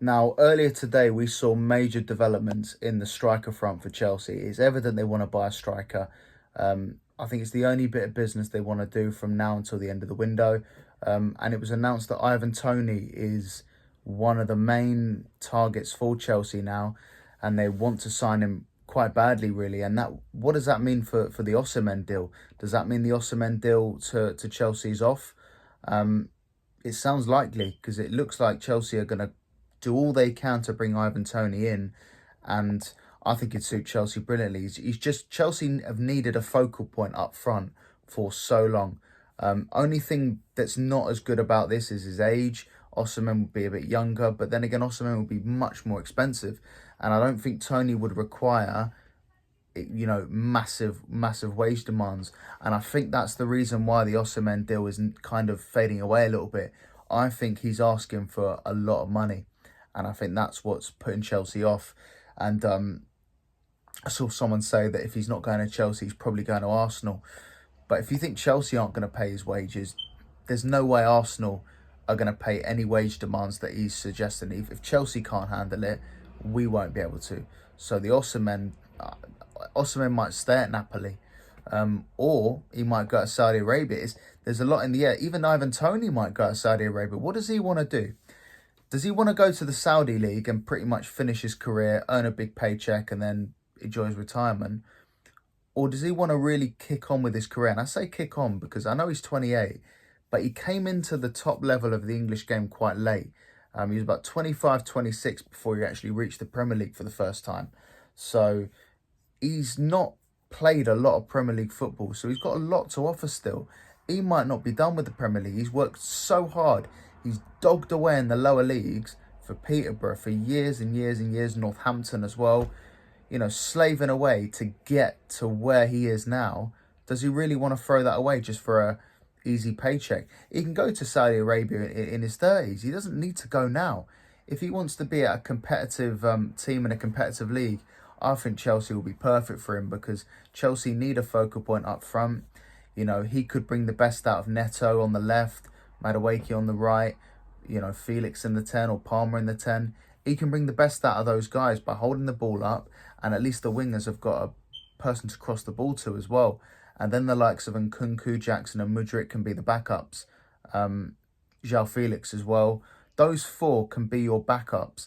Now, earlier today, we saw major developments in the striker front for Chelsea. It's evident they want to buy a striker. I think it's the only bit of business they want to do from now until the end of the window. And it was announced that Ivan Toney is one of the main targets for Chelsea now, and they want to sign him quite badly, really. And that, what does that mean for the Osimhen deal? Does that mean the Osimhen deal to Chelsea's off? Um, it sounds likely because it looks like Chelsea are going to do all they can to bring Ivan Toney in, and I think it'd suit Chelsea brilliantly. He's just Chelsea have needed a focal point up front for so long. Only thing that's not as good about this is his age. Osimhen would be a bit younger, but then again, Osimhen would be much more expensive, and I don't think Toney would require massive wage demands. And I think that's the reason why the Osimhen deal isn't kind of fading away a little bit. I think he's asking for a lot of money, and I think that's what's putting Chelsea off. And I saw someone say that if he's not going to Chelsea, he's probably going to Arsenal. But if you think Chelsea aren't going to pay his wages, there's no way Arsenal are going to pay any wage demands that he's suggesting. If Chelsea can't handle it, we won't be able to. So the Osimhen might stay at Napoli, or he might go to Saudi Arabia. There's a lot in the air. Even Ivan Toney might go to Saudi Arabia. What does he want to do? Does he want to go to the Saudi league and pretty much finish his career, earn a big paycheck, and then enjoy his retirement? Or does he want to really kick on with his career? And I say kick on because I know he's 28, but he came into the top level of the English game quite late. He was about 25, 26 before he actually reached the Premier League for the first time. So he's not played a lot of Premier League football, so he's got a lot to offer still. He might not be done with the Premier League. He's worked so hard. He's dogged away in the lower leagues for Peterborough for years and years and years, Northampton as well, slaving away to get to where he is now. Does he really want to throw that away just for a easy paycheck? He can go to Saudi Arabia in his 30s. He doesn't need to go now. If he wants to be at a competitive team in a competitive league, I think Chelsea will be perfect for him because Chelsea need a focal point up front. He could bring the best out of Neto on the left, Madueke on the right, Felix in the 10 or Palmer in the 10. He can bring the best out of those guys by holding the ball up, and at least the wingers have got a person to cross the ball to as well. And then the likes of Nkunku, Jackson and Mudryk can be the backups. João Felix as well. Those four can be your backups,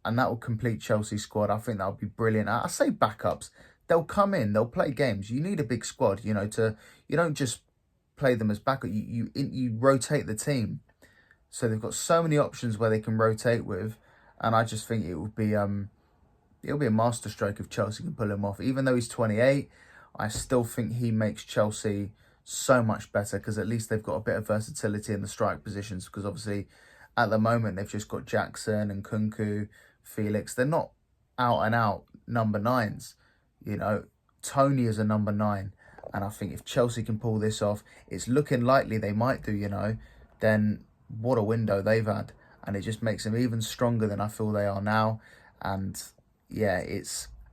and that will complete Chelsea's squad. I think that would be brilliant. I say backups. They'll come in, they'll play games. You need a big squad, you don't just play them as backup. You rotate the team. So they've got so many options where they can rotate with, and I just think it'll be a masterstroke if Chelsea can pull him off. Even though he's 28, I still think he makes Chelsea so much better because at least they've got a bit of versatility in the strike positions. Because obviously, at the moment they've just got Jackson and Nkunku, Felix. They're not out and out number nines. Toney is a number 9. And I think if Chelsea can pull this off, it's looking likely they might do, then what a window they've had. And it just makes them even stronger than I feel they are now. And yeah,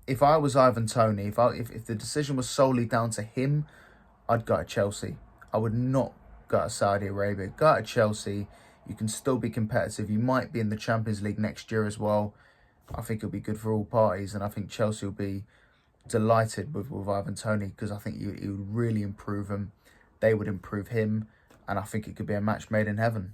if I was Ivan Toney, if the decision was solely down to him, I'd go to Chelsea. I would not go to Saudi Arabia. Go to Chelsea. You can still be competitive. You might be in the Champions League next year as well. I think it'll be good for all parties. And I think Chelsea will be delighted with Ivan Toney because I think he would really improve them. They would improve him. And I think it could be a match made in heaven.